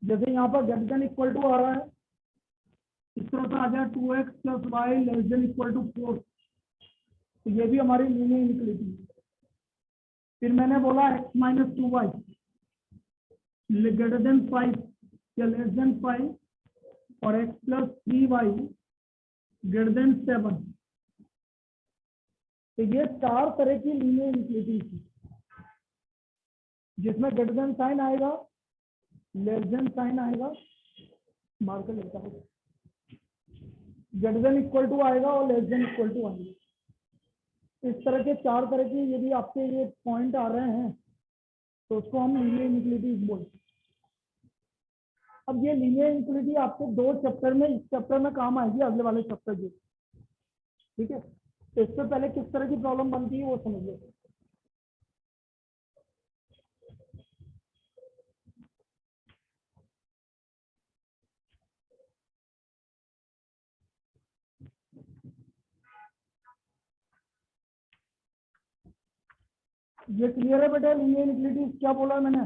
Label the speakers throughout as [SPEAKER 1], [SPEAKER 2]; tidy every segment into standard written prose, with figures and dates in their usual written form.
[SPEAKER 1] जैसे यहाँ पर ग्रेटर देन इक्वल टू आ रहा है, इस तरह से आ जाए 2x plus y less than equal to 4, तो ये भी हमारी लीनियर इनइक्वालिटी है। फिर मैंने बोला x minus 2y greater than 5 या लेस देन 5 और x plus 3y greater than 7, तो ये 4 तरह की लीनियर इनइक्वालिटी थी, जिसमें ग्रेटर देन साइन आएगा, लेस देन साइन आएगा, मार्कर लेता है, ग्रेटर देन इक्वल टू आएगा और लेस देन इक्वल टू आएगा। इस तरह के 4 तरह की यदि आपके ये पॉइंट आ रहे हैं तो उसको हम लीनियर इनइक्वालिटी बोलते हैं। अब ये लीनियर इनइक्वालिटी आपके 2 चैप्टर में, इस चैप्टर में काम आएगी, अगले वाले चैप्टर के, ठीक है। तो इससे पहले किस तरह की प्रॉब्लम बनती है वो समझिए। ये क्लियर है बेटा, लीनियर इनइक्वालिटी क्या बोला मैंने?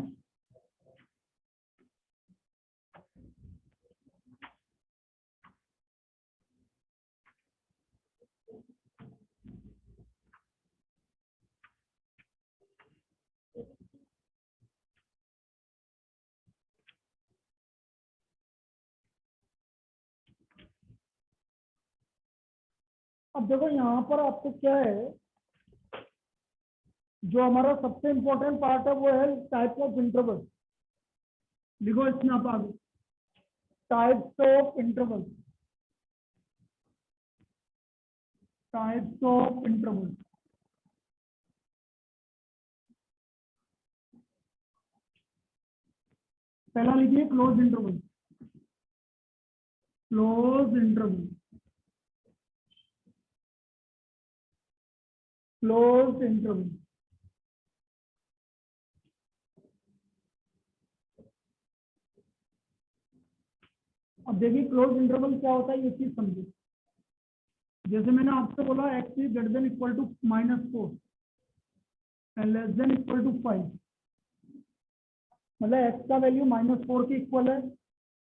[SPEAKER 1] अब देखो यहाँ पर आपको क्या है, जो हमारा सबसे इंपॉर्टेंट पार्ट है वो है टाइप ऑफ इंटरवल। लिखो इसमें आप आगे, types of interval, types of interval. पहला लिखिए close interval, close interval, close interval. अब देखिए क्लोज इंटरवल क्या होता है ये चीज समझिए। जैसे मैंने आपसे बोला x is greater than equal to -4 and less than equal to 5, मतलब x का वैल्यू -4 के इक्वल है,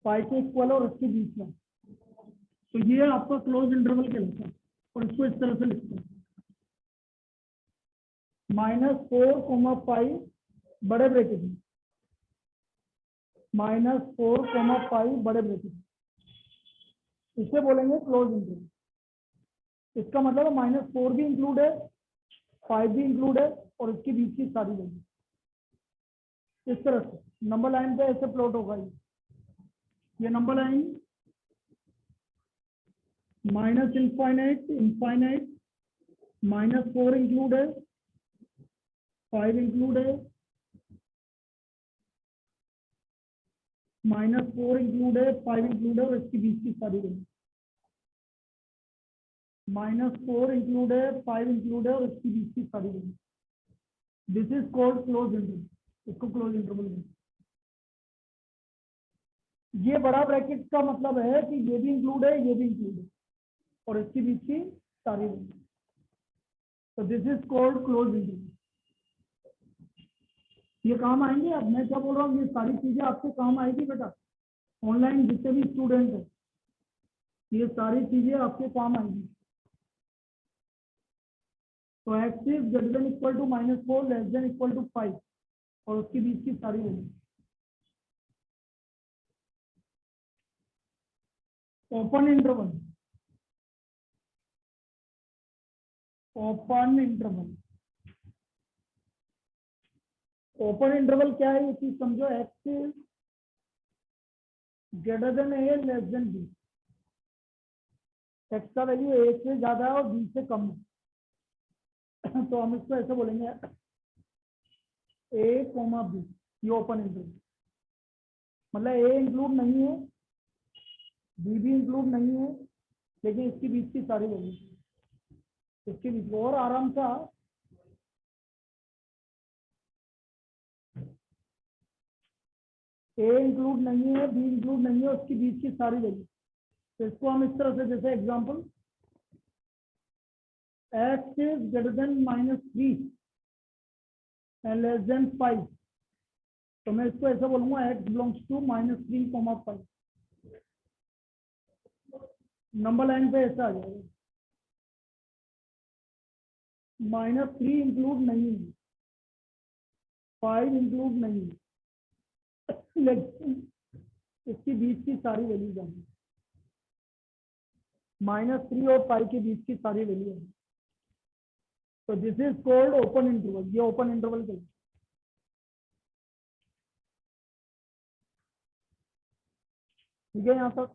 [SPEAKER 1] 5 के इक्वल है और इसके बीच में, तो ये आपका क्लोज इंटरवल कहलाता है। और इसको इस तरह से लिखते हैं, -4, 5 बड़े ब्रैकेट में, -4, 5 बड़े ब्रैकेट में, इसे बोलेंगे क्लोज इंटरवल। इसका मतलब है -4 भी इंक्लूड है, 5 भी इंक्लूड है और इसके बीच की सारी वैल्यू। इस तरह से नंबर लाइन पे ऐसे प्लॉट होगा। ये number line -infinite, infinite, -4 include है, 5 इंक्लूड है, -4 इंक्लूड है, 5 इंक्लूड है और इसके बीच की सारी वैल्यू। -4 इंक्लूड है, 5 इंक्लूड है और इसके बीच की सारी value. This is called close interval, इसको क्लोज इंटरवल बोलते हैं। ये बड़ा ब्रैकेट का मतलब है कि ये भी इंक्लूड है, ये भी इंक्लूड है और इसके बीच की सारी वैल्यू, तो this is called close interval. ये काम आएंगे। अब मैं क्या बोल रहा हूँ, ये सारी चीजें आपके काम आएगी बेटा। ऑनलाइन जितने भी स्टूडेंट हैं, ये सारी चीजें आपके काम आएंगी। तो x is greater than equal to -4 less than equal to 5 और उसके बीच की सारी value. Open interval, open interval, open interval क्या है ये चीज समझो। x is greater than a less than b, x का वैल्यू a से ज्यादा है और b से कम है, तो हम इसको ऐसे बोलेंगे a, b, ये ओपन इंटरवल। मतलब a इंक्लूड नहीं है, b भी इंक्लूड नहीं है, लेकिन इसके बीच की सारी वैल्यू, इसके बीच और आराम से ए इंक्लूड नहीं है, बी इंक्लूड नहीं है, उसके बीच की सारी वैल्यू। तो इसको हम इस तरह से, जैसे example x is greater than -3 and less than 5 तो मैं इसको ऐसा बोलूंगा x belongs to -3,5। Number line पे ऐसा आ जाएगा, -3 इंक्लूड नहीं है, 5 इंक्लूड नहीं है, लेकिन इसके बीच की सारी वैल्यूज आएंगी, -3 और 5 के बीच की सारी वैल्यू आएंगी। तो this is called open interval. ये ओपन इंटरवल के लिए, ठीक है यहाँ तक।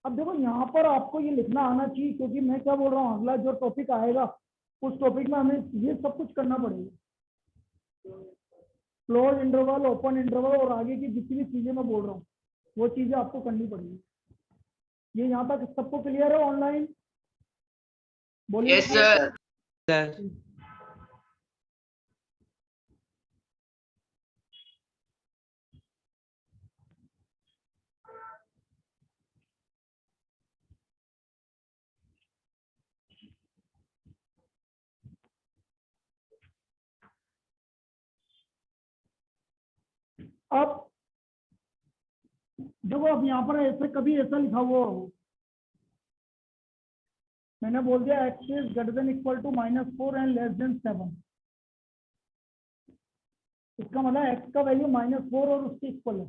[SPEAKER 1] अब देखो यहाँ पर आपको ये लिखना आना चाहिए, क्योंकि मैं क्या बोल रहा हूँ, अगला जो टॉपिक आएगा उस टॉपिक में हमें ये सब कुछ करना पड़ेगा। क्लोज इंटरवल, ओपन इंटरवल और आगे की जितनी भी चीजें मैं बोल रहा हूँ वो चीजें आपको करनी पड़ेगी। ये यहाँ तक सबको क्लियर है ऑनलाइन? बोलिए।
[SPEAKER 2] Yes sir.
[SPEAKER 1] अब देखो, अब यहाँ पर ऐसे कभी ऐसा लिखा हुआ हो, मैंने बोल दिया x is greater than equal to -4 and less than 7। इसका मतलब x का वैल्यू -4 और उसके इक्वल है,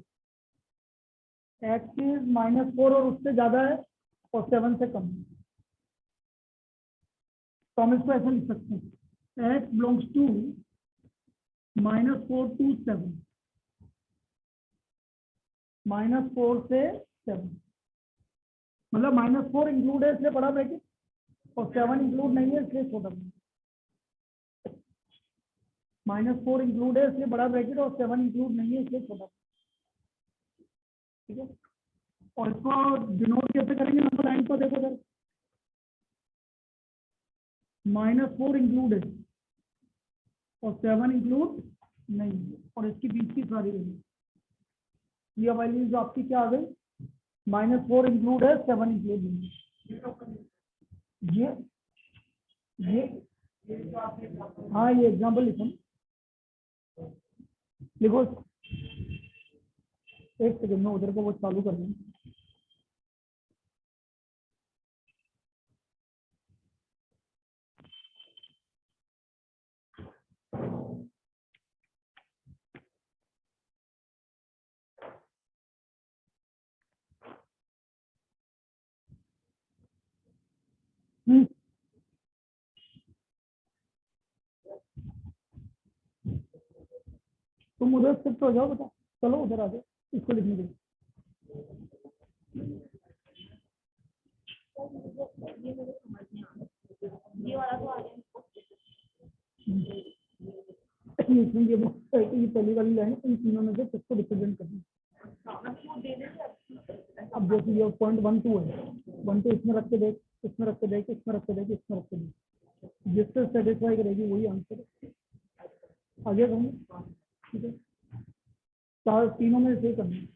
[SPEAKER 1] x इज -4 और उससे ज्यादा है और 7 से कम है। तो हम इसको ऐसा लिख सकते हैं, x बिलोंग्स टू -4 to 7, -4 से 7, मतलब -4 इंक्लूड है इसलिए बड़ा ब्रैकेट और 7 इंक्लूड नहीं है इसलिए छोटा ब्रैकेट। -4 इंक्लूड है इसलिए बड़ा ब्रैकेट और 7 इंक्लूड नहीं है इसलिए छोटा, ठीक है। और इसको डिनोट कैसे करेंगे नंबर लाइन पर? देखो सर, -4 इंक्लूड है और 7 इंक्लूड नहीं है और इसके बीच की सारी वैल्यू, ये वैल्यू जो आपकी क्या आ गई, -4 इंक्लूड है, 7 इंक्लूड नहीं है। ये हाँ, ये एग्जाम्पल लिखो, लिखो। एक सेकंड में उधर को वो चालू कर दें। तुम उधर शिफ्ट हो जाओ बेटा, चलो उधर आ जाओ इसको लिखने के लिए। इसमें ये पहली वाली लाइन इन तीनों में से किसको रिप्रेजेंट करनी है? अब जैसे ये पॉइंट 1 2 है, 1 2 इसमें रख के देख, इसमें रख के देख, इसमें रख के देख, इसमें रख के देख, जिससे सेटिस्फाई करेगी वही आंसर आगे कहूँगा, ठीक है। चार तीनों में से करना है।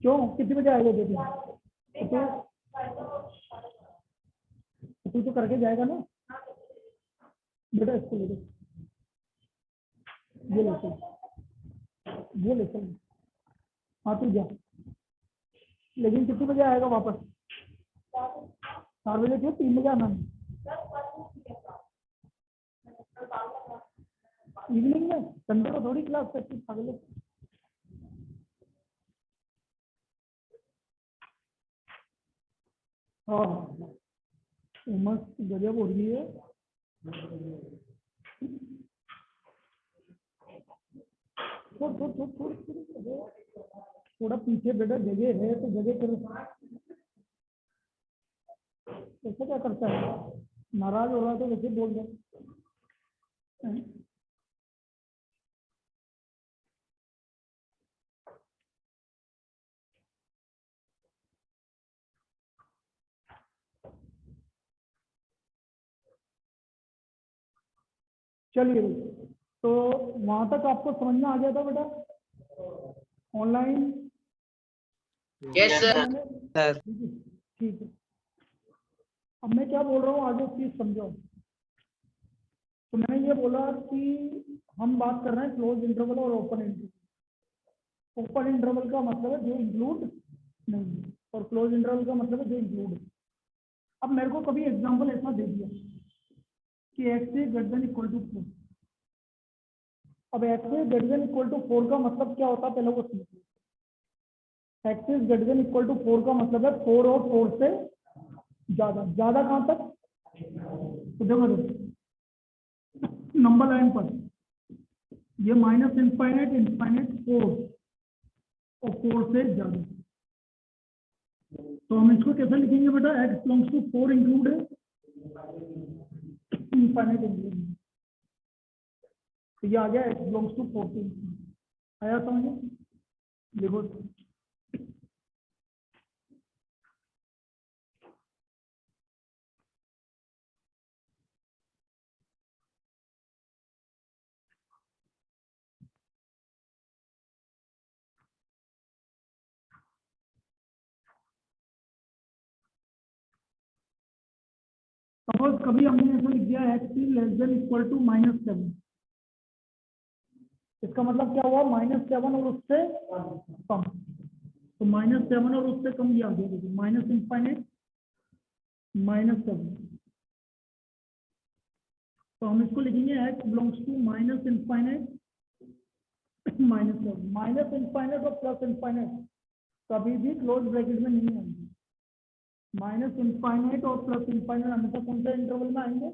[SPEAKER 1] क्यों, कितने बजे आएगा देखो? तू तो करके जाएगा ना बेटा, इसको ले, ये ले चल, ये ले चल। हाँ तू जा, लेकिन कितने बजे आएगा वापस? 4 बजे क्यों, 3 बजे आना है इवनिंग में, संडे को थोड़ी क्लास करती पागल। हाँ हाँ, मस्त गजब हो रही है। थोड़ा पीछे बेटा जगह है तो जगह कर, ऐसा क्या करता है? नाराज हो रहा है तो वैसे बोल दो। चलिए, तो वहां तक आपको समझ में आ गया था बेटा ऑनलाइन?
[SPEAKER 2] Yes sir.
[SPEAKER 1] ठीक है। अब मैं क्या बोल रहा हूँ आगे प्लीज समझो। तो मैंने ये बोला कि हम बात कर रहे हैं क्लोज इंटरवल और ओपन इंटरवल। ओपन इंटरवल का मतलब है जो इंक्लूड नहीं है, और क्लोज इंटरवल का मतलब है जो इंक्लूड है। अब मेरे को कभी एग्जांपल ऐसा दे दिया कि x is greater than equal to 4। अब x is greater than equal to 4 का मतलब क्या होता है, पहले वो समझिए। x is greater than equal to 4 का मतलब है 4 और 4 से ज्यादा। ज्यादा कहां तक? तो देखो नंबर लाइन पर ये माइनस इनफाइनाइट, इनफाइनाइट, 4 और 4 से ज्यादा। तो हम इसको कैसे लिखेंगे बेटा? x बिलोंग्स टू 4 इंक्लूड है, इनफाइनाइट इंक्लूड है। तो ये आ गया x belongs to 4 to infinite. आया समझ? देखो सपोज कभी हमने ऐसा लिख दिया x is less than equal to -7। इसका मतलब क्या हुआ? -7 और उससे कम। तो -7 और उससे कम ये आ गया। देखिए माइनस इनफाइनाइट -7। तो हम इसको लिखेंगे x belongs to minus infinite -7। Minus infinite और प्लस इनफाइनाइट कभी भी क्लोज ब्रैकेट में नहीं आएंगे। माइनस इनफाइनाइट और प्लस इनफाइनाइट हमेशा कौन से इंटरवल में आएंगे?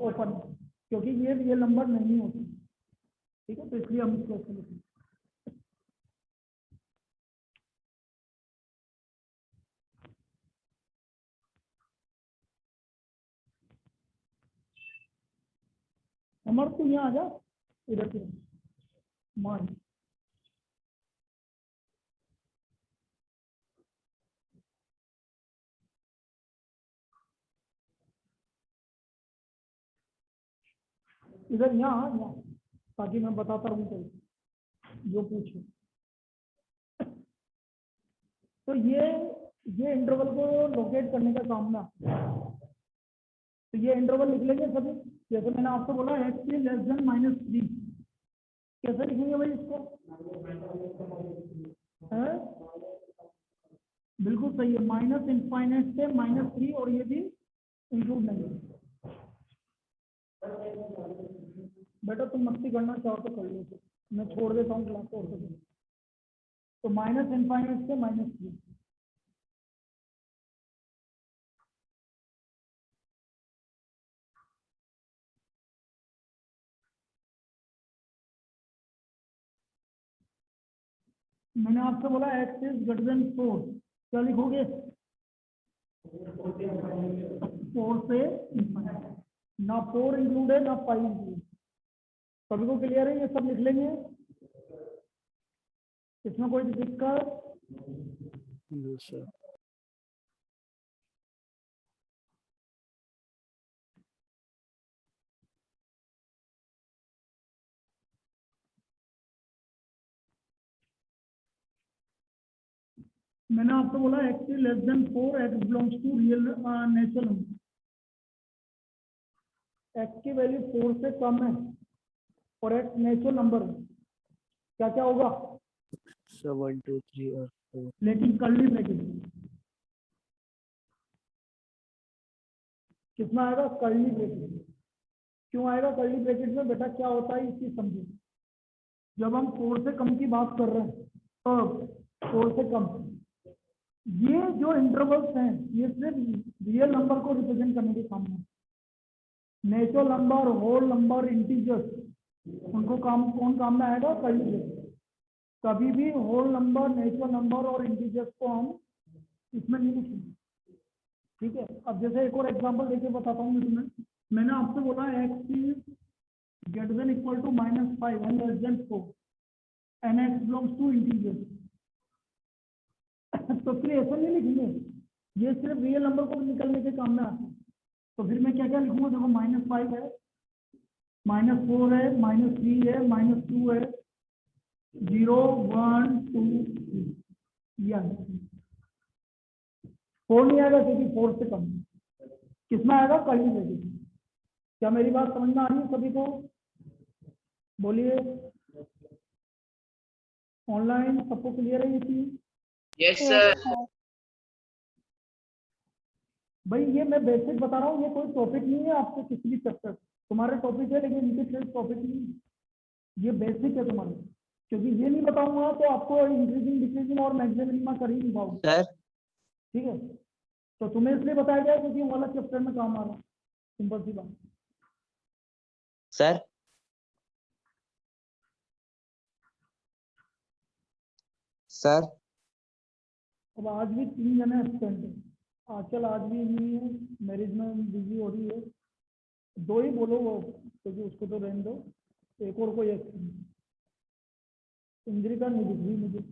[SPEAKER 1] ओपन, क्योंकि ये रियल नंबर नहीं होते। ठीक है, तो इसलिए हम इसको ऐसे लिखेंगे। अमर तू यहाँ आ जा, इधर से मान। इधर यहाँ आ, यहाँ, ताकि मैं बताता रहूँ तो जो पूछे। तो ये इंटरवल को लोकेट करने का काम ना, तो ये इंटरवल लिख लेंगे सभी। जैसे मैंने आपको बोला x इज लेस देन -3, कैसे लिखेंगे भाई इसको? है? बिल्कुल सही है, माइनस इनफाइनाइट से -3, और ये भी इंक्लूड नहीं है। बेटा तुम मस्ती करना चाहो तो कर लो, मैं छोड़ देता हूँ क्लास और कर। तो माइनस इनफाइनाइट से -3। मैंने आपसे बोला x इज ग्रेटर देन 4, क्या लिखोगे? 4 से infinite। ना 4 इंक्लूड है ना 5 इंक्लूड। सभी को क्लियर है? ये सब लिख लेंगे, इसमें कोई दिक्कत?
[SPEAKER 2] सर
[SPEAKER 1] मैंने आपको बोला x is less than 4, x belongs to real natural number. x की वैल्यू 4 से कम है और x नेचुरल नंबर है, क्या क्या होगा?
[SPEAKER 2] 1 2 3 और 4।
[SPEAKER 1] लेकिन कर्ली ब्रैकेट कितना आएगा? Curly bracket. क्यों आएगा कर्ली ब्रैकेट में? बेटा क्या होता है इसकी समझो। जब हम 4 से कम की बात कर रहे हैं, तो 4 से कम, ये जो इंटरवल्स हैं ये सिर्फ रियल नंबर को रिप्रेजेंट करने के काम में। Natural number, whole number, integers, उनको कौन काम में आएगा? Curly bracket. कभी भी होल नंबर, नेचुरल नंबर और इंटीजर्स को हम इसमें नहीं लिखेंगे। ठीक है, अब जैसे एक और एग्जांपल देके बताता हूँ मैं तुम्हें। मैंने आपसे बोला x is greater than equal to -5 and less than 4 and x belongs to integers. तो फिर ऐसा नहीं लिखेंगे, ये सिर्फ रियल नंबर को निकलने के काम में आता है। तो फिर मैं क्या क्या लिखूंगा? देखो -5 है, -4 है, -3 है, -2 है, 0 1 2 3, या 4 नहीं आएगा क्योंकि 4 से कम। कितना आएगा? Curly bracket. क्या मेरी बात समझ में आ रही है सभी को? बोलिए। ऑनलाइन सबको क्लियर है ये चीज?
[SPEAKER 3] Yes sir.
[SPEAKER 1] भाई ये मैं बेसिक बता रहा हूँ, ये कोई टॉपिक नहीं है आपके किसी भी चैप्टर, तुम्हारे टॉपिक है लेकिन इनके टॉपिक नहीं है, ये बेसिक है तुम्हारे। क्योंकि ये नहीं बताऊंगा तो आपको इंक्रीजिंग डिक्रीजिंग और मैक्सिमम कर ही नहीं पाओगे
[SPEAKER 3] सर
[SPEAKER 1] ठीक है। तो तुम्हें इसलिए बताया गया क्योंकि वो वाला चैप्टर में काम आ रहा है, सिंपल सी बात।
[SPEAKER 3] सर सर
[SPEAKER 1] अब आज भी 3 जने एब्सेंट है, आजकल आज भी नहीं है, मैरिज में बिजी हो रही है, 2 ही बोलो वो, क्योंकि उसको तो रहने दो, एक और कोई इंजरी का नहीं दिख रही मुझे।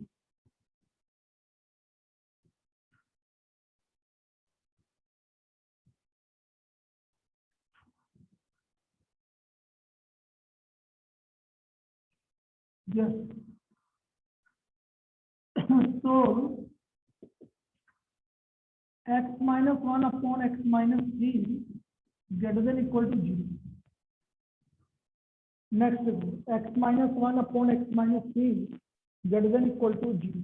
[SPEAKER 1] Yes. So x minus 1 upon x minus 3 greater than equal to 0. Next, x minus 1 upon x minus 3 greater than equal to 0.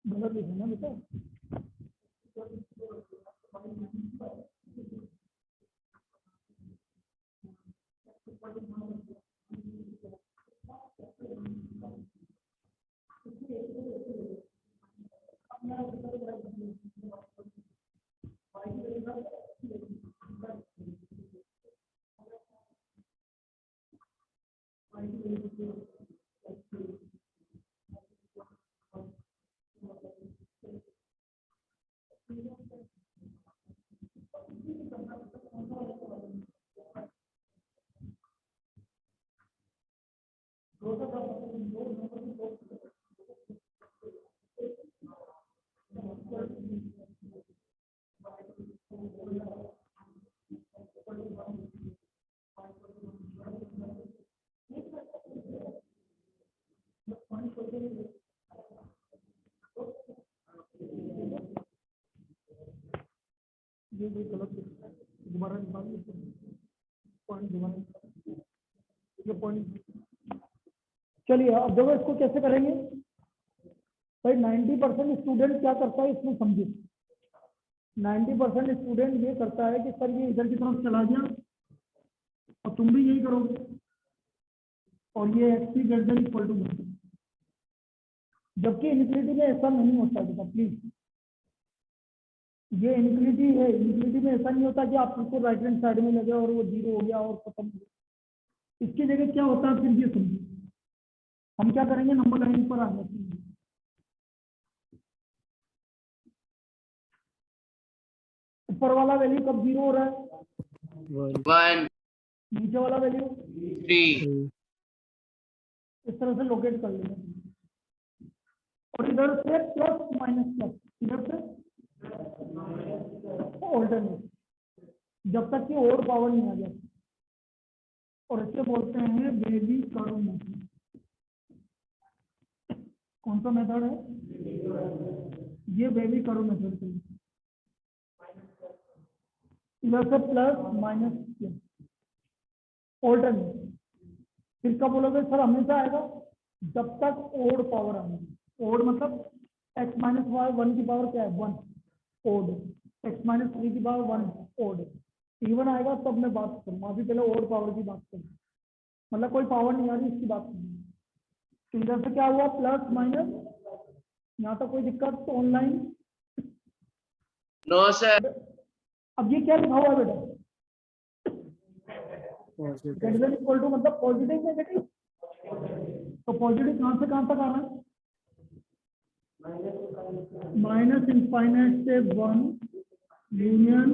[SPEAKER 1] गलत लिखा ना बेटा। ये गलत लिखा है, दोबारा निकाल पॉइंट दोबारा ये पॉइंट। चलिए अब देखो इसको कैसे करेंगे भाई। 90% स्टूडेंट क्या करता है इसमें समझिए। 90% स्टूडेंट ये करता है कि सर ये इधर की तरफ चला गया और तुम भी यही करोगे और ये x p greater than equal to 1, जबकि इनिक्वालिटी में ऐसा नहीं होता बेटा प्लीज। ये इनिक्वालिटी है, इनिक्वालिटी में ऐसा नहीं होता कि आप उसको राइट हैंड साइड में लगे और वो 0 हो गया और खत्म हो गया। इसकी जगह क्या होता है फिर ये समझिए। हम क्या करेंगे, नंबर लाइन पर आ जाते हैं। ऊपर वाला वैल्यू कब 0 हो रहा है,
[SPEAKER 3] 1
[SPEAKER 1] नीचे वाला वैल्यू
[SPEAKER 3] 3
[SPEAKER 1] इस तरह से लोकेट कर लेंगे। और इधर से प्लस माइनस प्लस, इधर से ऑल्टरनेट, जब तक कि और पावर नहीं आ जाती। और इसे बोलते हैं बेबी कर्व मेथड। कौन सा मेथड है ये, बेबी कर्व मेथड। इधर से प्लस माइनस प्लस ऑल्टरनेट। फिर कब बोलोगे सर हमेशा आएगा, जब तक ओड पावर आएगी। ओड मतलब x माइनस वाई 1 की पावर क्या है 1 ओड, x माइनस 3 की पावर 1 ओड। इवन आएगा तब मैं बात करूंगा, अभी पहले ओड पावर की बात करूँ, मतलब कोई पावर नहीं आ रही इसकी बात करूंगा। तो इधर से क्या हुआ प्लस माइनस, यहाँ तक कोई दिक्कत तो ऑनलाइन?
[SPEAKER 3] No sir.
[SPEAKER 1] अब ये क्या लिखा हुआ है बेटा, ग्रेटर देन इक्वल टू मतलब पॉजिटिव नेगेटिव। तो पॉजिटिव कहां से कहां तक आना है, माइनस इनफाइनाइट से 1 यूनियन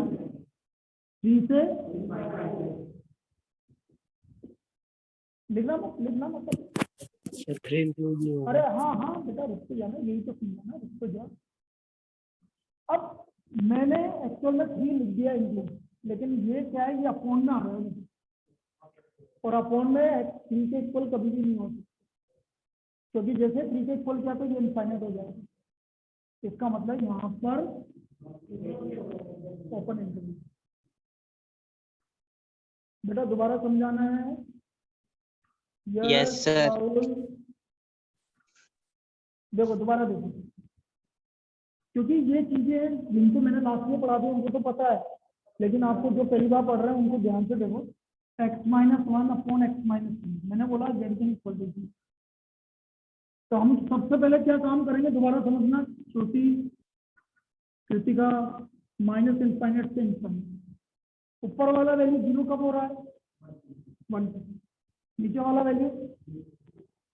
[SPEAKER 1] 3 से लिखना मतलब अरे हाँ हाँ बेटा रुक तो जाना, यही तो समझाना, रुक तो जा। अब मैंने एक्चुअल में 3 लिख दिया इंक्लूड, लेकिन ये क्या है, ये अपॉन में आ रहा है और अपॉन में 3 के इक्वल कभी भी नहीं हो सकता। क्योंकि जैसे 3 के इक्वल किया तो ये इनफाइनाइट हो जाएगा। इसका मतलब यहाँ पर ओपन इंटरवल। बेटा दोबारा समझाना है।
[SPEAKER 3] Yes, sir.
[SPEAKER 1] राहुल, देखो दोबारा देखो, क्योंकि ये चीजें जिनको मैंने लास्ट में पढ़ा दी उनको तो पता है, लेकिन आपको जो पहली बार पढ़ रहे हैं उनको ध्यान से देखो। x-1 अपॉन x-3, मैंने बोला z की इक्वल टू 2। तो हम सबसे पहले क्या काम करेंगे, दोबारा समझना। श्रुति, कृतिका, माइनस इनफाइनाइट से इनफाइनाइट। ऊपर वाला वैल्यू 0 कब हो रहा है? 1। नीचे वाला वैल्यू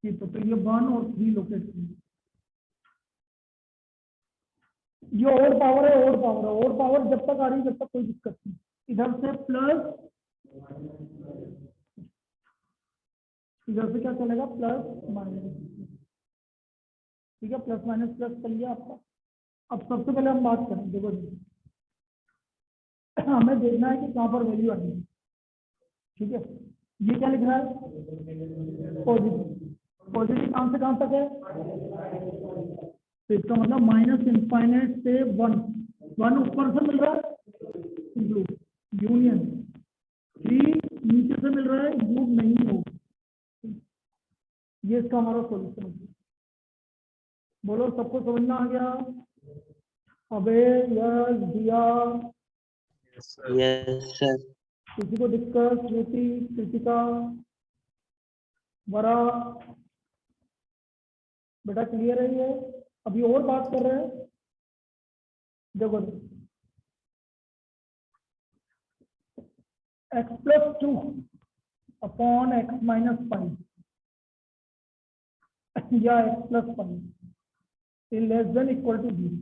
[SPEAKER 1] ठीक है, तो ये 1 और 3 लोकेट करेंगे। ये और पावर है, और पावर है, और पावर जब तक आ रही है जब तक कोई दिक्कत नहीं। इधर से प्लस, इधर से क्या चलेगा? Plus minus. ठीक है, प्लस माइनस प्लस कर लिया आपका। अब सबसे पहले हम बात करें, देखो जी, हमें देखना है कि कहाँ पर वैल्यू आनी है। ठीक है, ये क्या लिख रहा है? पॉजिटिव। पॉजिटिव कहाँ से कहाँ तक है? तो इसका मतलब माइनस इनफाइनाइट से 1। 1 ऊपर से मिल रहा है, इंक्लूड यूनियन। 3 नीचे से मिल रहा है, इंक्लूड नहीं हो। ये इसका हमारा सॉल्यूशन है। बोलो सबको समझना आ गया? अबे यस दिया,
[SPEAKER 3] Yes, sir.
[SPEAKER 1] किसी को दिक्कत? श्रुति, कृतिका, वरा, बेटा क्लियर है ये? अभी और बात कर रहे हैं। देखो x+2 अपॉन x-5 या x+5 is less than equal to 0।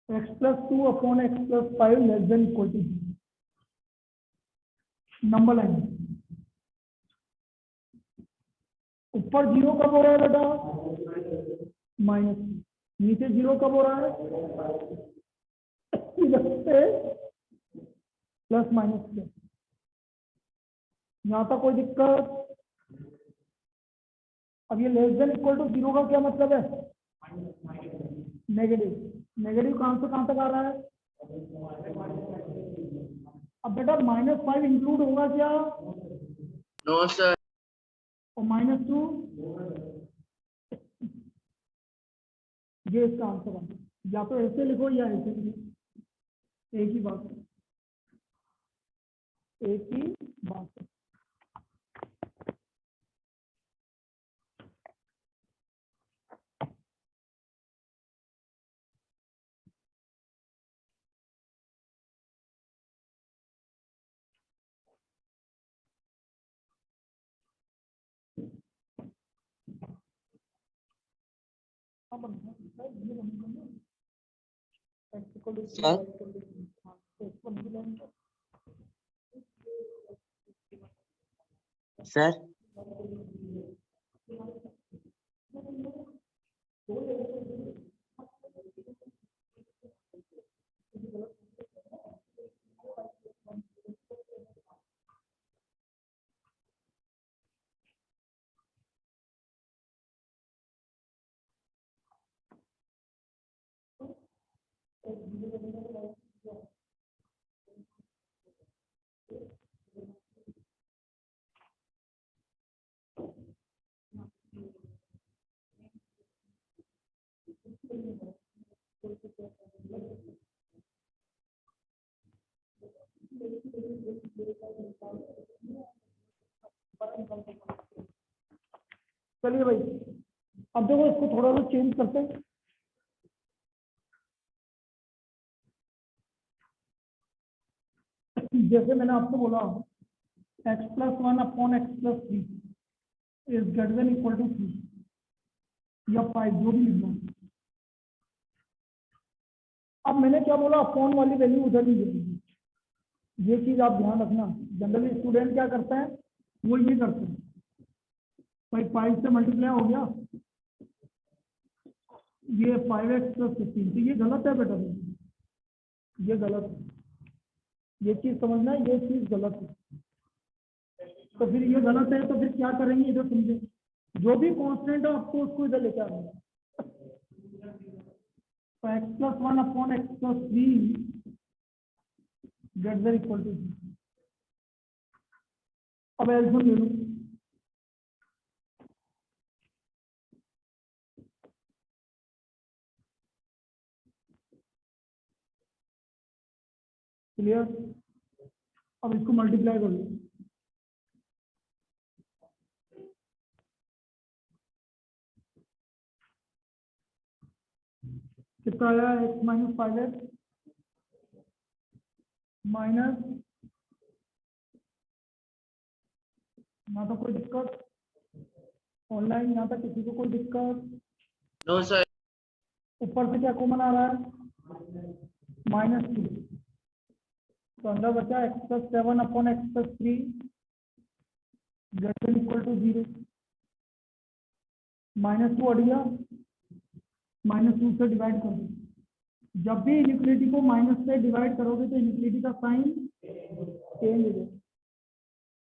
[SPEAKER 1] x+2 upon x+5 less than equal to 0। Number line ऊपर 0 कब हो रहा है बेटा? माइनस। नीचे 0 कब हो रहा है? इधर से प्लस माइनस प्लस। यहाँ तक कोई दिक्कत? अब ये लेस देन इक्वल टू 0 का क्या मतलब है? नेगेटिव। नेगेटिव कहां से कहां तक आ रहा है? अब बेटा -5 इंक्लूड होगा क्या?
[SPEAKER 3] No, sir.
[SPEAKER 1] और -2, ये इसका आंसर है। या तो ऐसे लिखो या ऐसे लिखो, एक ही बात है, एक ही बात है।
[SPEAKER 3] Sir.
[SPEAKER 1] चलिए भाई, अब देखो इसको थोड़ा सा चेंज करते हैं। जैसे मैंने आपको बोला x+1 upon x+3 is greater than equal to 3 या 5, जो भी लिखना है। अब मैंने क्या बोला? अपॉन वाली वैल्यू उधर ही देनी। ये चीज आप ध्यान रखना। जनरली स्टूडेंट क्या करते हैं, वो ये करते हैं, भाई 5 से मल्टीप्लाई हो गया, ये 5x + 15, तो ये गलत है बेटा, ये गलत है। ये चीज समझना, ये चीज गलत है। तो फिर ये गलत है तो फिर क्या करेंगे, इधर समझे। जो भी कांस्टेंट है आपको उसको इधर लेके आना है। तो x+1 upon x+3 greater equal to 0। अब एल्सियम ले लो। क्लियर? अब इसको मल्टीप्लाई कर लो। कितना आया? x-5x माइनस, यहाँ तो कोई दिक्कत? ऑनलाइन यहाँ तक किसी को कोई दिक्कत?
[SPEAKER 3] No sir.
[SPEAKER 1] ऊपर से क्या कॉमन आ रहा है? -2। तो अंदर बचा x+7 upon x+3 greater equal to 0। -2 हट गया, -2 से डिवाइड कर दो। जब भी इनइक्वालिटी को माइनस से डिवाइड करोगे तो इनइक्वालिटी का साइन चेंज हो जाएगा।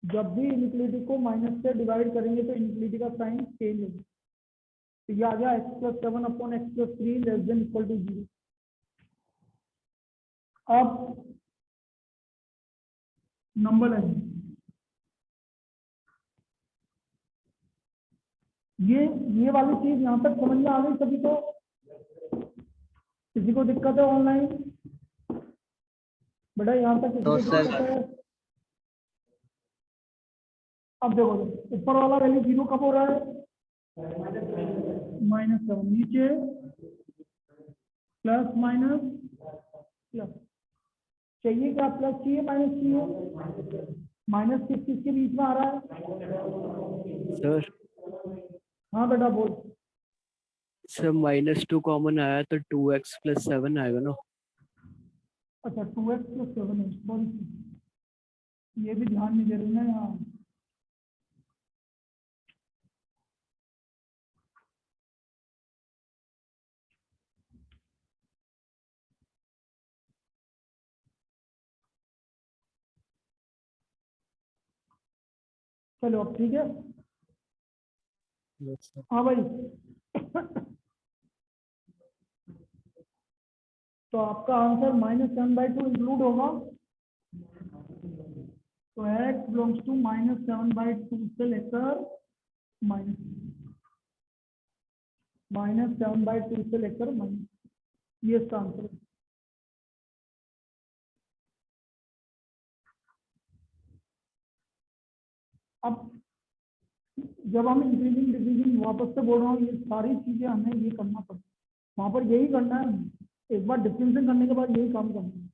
[SPEAKER 1] जब भी इनइक्वालिटी को माइनस से डिवाइड करेंगे तो इनइक्वालिटी का साइन चेंज हो जाएगा। तो ये आ गया x+7 upon x+3 less than equal to 0। अब नंबर लाइन, ये वाली चीज यहाँ तक समझ में आ गई सभी को? किसी को दिक्कत है ऑनलाइन? बेटा यहाँ तक किसी को
[SPEAKER 3] No, sir.
[SPEAKER 1] दिक्कत है? अब देखो, ऊपर वाला वैल्यू 0 कब हो रहा है? -7। नीचे प्लस माइनस प्लस। चाहिए क्या? प्लस चाहिए माइनस चाहिए? माइनस किसके बीच में आ रहा है?
[SPEAKER 2] सर
[SPEAKER 1] हाँ बेटा बोल।
[SPEAKER 2] सर -2 कॉमन आया तो 2x+7 आएगा ना?
[SPEAKER 1] अच्छा 2x+7 है, सॉरी, ये भी ध्यान नहीं दे रही ना यहाँ। चलो अब ठीक है।
[SPEAKER 2] Yes sir.
[SPEAKER 1] हाँ भाई। तो आपका आंसर -7/2 इंक्लूड होगा। तो x बिलोंग्स टू -7/2 से लेकर -7/2 से लेकर माइनस, ये इसका आंसर है। अब जब हम इंक्रीजिंग डिक्रीजिंग, वापस से बोल रहा हूँ, ये सारी चीजें हमें ये करना पड़ता है। वहां पर यही करना है। एक बार डिफरेंशिएशन करने के बाद यही काम करना है।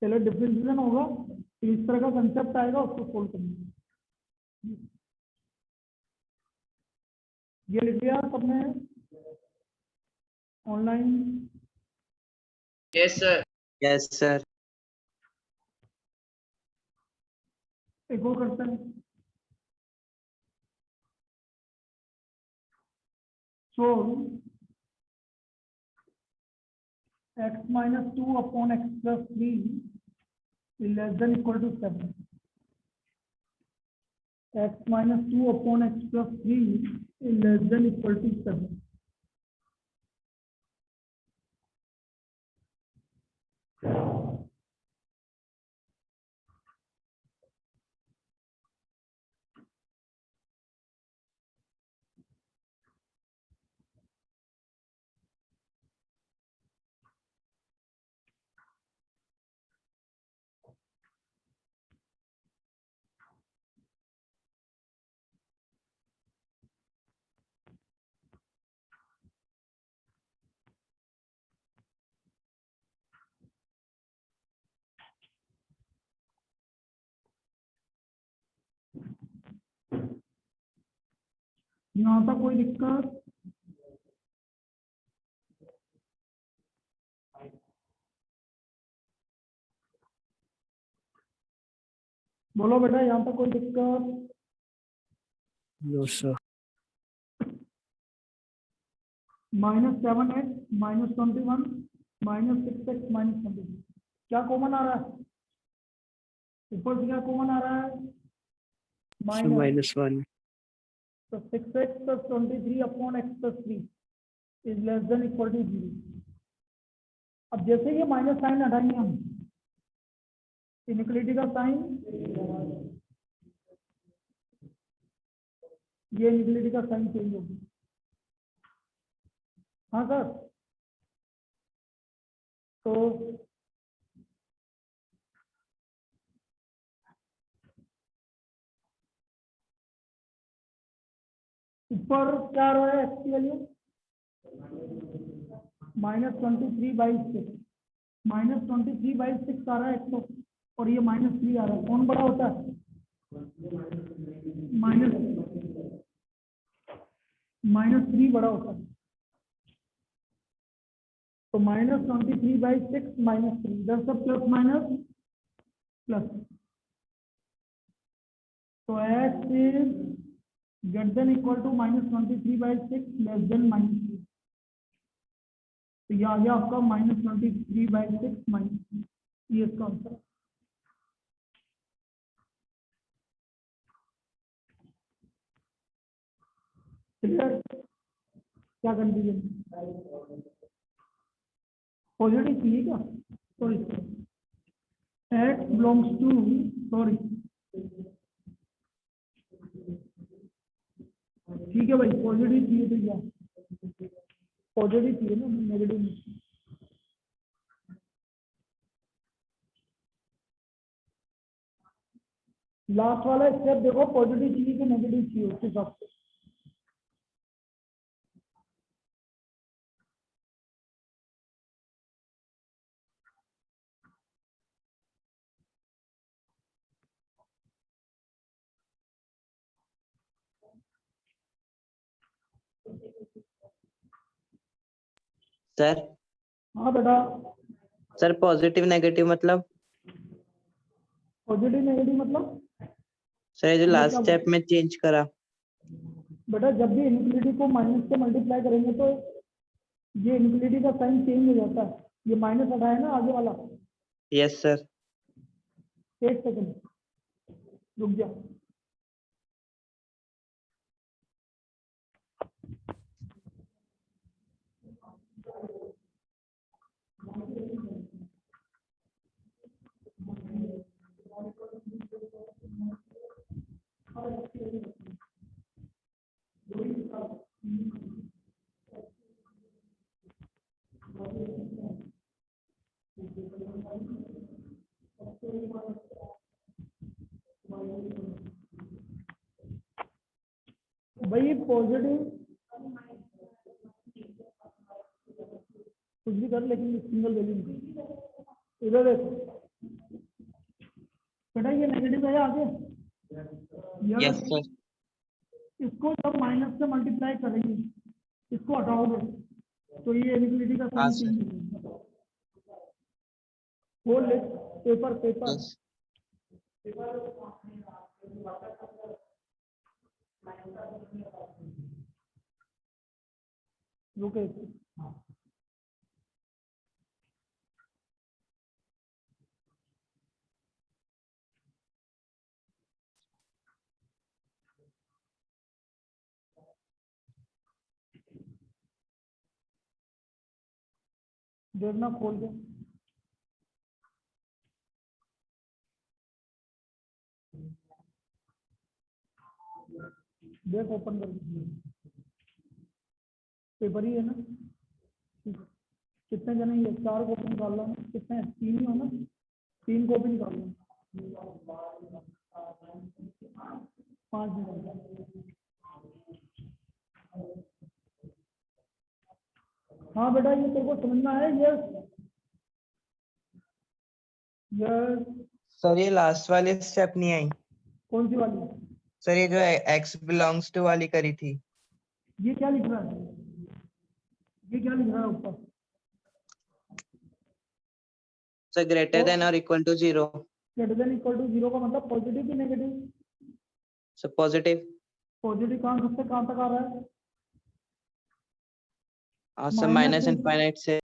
[SPEAKER 1] पहले डिफरेंशिएशन होगा, तो इस तरह का कंसेप्ट आएगा, उसको सोल्व करना है। ये लिख लिया सबने online?
[SPEAKER 3] Yes, sir. Yes, sir.
[SPEAKER 1] एक और करते हैं। So x-2 upon x+3 less than equal to 7। x-2 upon x+3 less than equal to 7। यहाँ तक कोई दिक्कत? बोलो बेटा, यहाँ तक कोई दिक्कत?
[SPEAKER 2] No sir.
[SPEAKER 1] -7x -21 -6x -22 क्या कॉमन आ रहा है? ऊपर से क्या कॉमन आ रहा है?
[SPEAKER 2] -1।
[SPEAKER 1] तो 6x plus 23 upon x plus 3 is less than equal to 0. अब जैसे ये माइनस साइन हटाएंगे हम, इनइक्वालिटी का साइन, ये इनइक्वालिटी का साइन चेंज होगी। हाँ सर, तो ऊपर क्या आ रहा है एक्स की वैल्यू -23/6, -23/6 आ रहा है एक्स को, और ये -3 आ रहा है। कौन बड़ा होता है? -3 बड़ा होता है। तो -23/6 -3, दस सब प्लस माइनस प्लस, तो x is greater than equal to -23/6 less than -3। तो ये आ गया आपका -23/6 -3, ये इसका आंसर है। क्लियर? क्या कंफ्यूजन? पॉजिटिव चाहिए क्या? Sorry, x belongs to, sorry, ठीक है भाई, पॉजिटिव चाहिए तो क्या? पॉजिटिव चाहिए ना, नेगेटिव नहीं। लास्ट वाला स्टेप देखो, पॉजिटिव चाहिए कि नेगेटिव चाहिए, उसके हिसाब से।
[SPEAKER 3] सर
[SPEAKER 1] हाँ बेटा,
[SPEAKER 3] सर पॉजिटिव नेगेटिव मतलब?
[SPEAKER 1] पॉजिटिव नेगेटिव मतलब
[SPEAKER 3] सर ये जो
[SPEAKER 1] ये
[SPEAKER 3] लास्ट
[SPEAKER 1] क्या
[SPEAKER 3] स्टेप में चेंज करा।
[SPEAKER 1] बेटा, जब भी इनफिनिटी को माइनस से मल्टीप्लाई करेंगे तो ये इनफिनिटी का साइन चेंज हो जाता है। ये माइनस हटा है ना आगे वाला।
[SPEAKER 3] Yes sir.
[SPEAKER 1] एक सेकंड रुक जा। भाई पॉजिटिव कुछ भी कर, लेकिन सिंगल वैल्यू नहीं। इधर देखो बेटा, ये नेगेटिव है आगे,
[SPEAKER 3] यस सर।
[SPEAKER 1] इसको जब माइनस से मल्टीप्लाई करेंगे, इसको हटाओगे तो ये इनफिनिटी का
[SPEAKER 3] हाँ
[SPEAKER 1] साइन
[SPEAKER 3] सर।
[SPEAKER 1] चेंज हो जाएगा। वो ले पेपर पेपर
[SPEAKER 3] यस
[SPEAKER 1] रुके। देखना खोल के, देख ओपन कर, पेपर ही है ना। कितने जने? ये 4 कॉपी निकाल लो ना। कितने? 3 ही हो ना? 3 कॉपी निकाल लो। 5 निकाल लो। हाँ बेटा, ये तेरे को समझना है। Yes yes.
[SPEAKER 3] सर ये लास्ट वाली स्टेप नहीं आई।
[SPEAKER 1] कौन सी वाली?
[SPEAKER 3] सर ये जो x बिलोंग्स टू वाली करी थी।
[SPEAKER 1] ये क्या लिख रहा है? ये क्या लिख रहा है ऊपर?
[SPEAKER 3] सर ग्रेटर देन और equal to 0।
[SPEAKER 1] Greater than equal to 0 का मतलब पॉजिटिव की नेगेटिव?
[SPEAKER 3] Sir positive.
[SPEAKER 1] पॉजिटिव कहाँ से कहाँ तक आ रहा है?
[SPEAKER 3] सर माइनस इनफाइनाइट से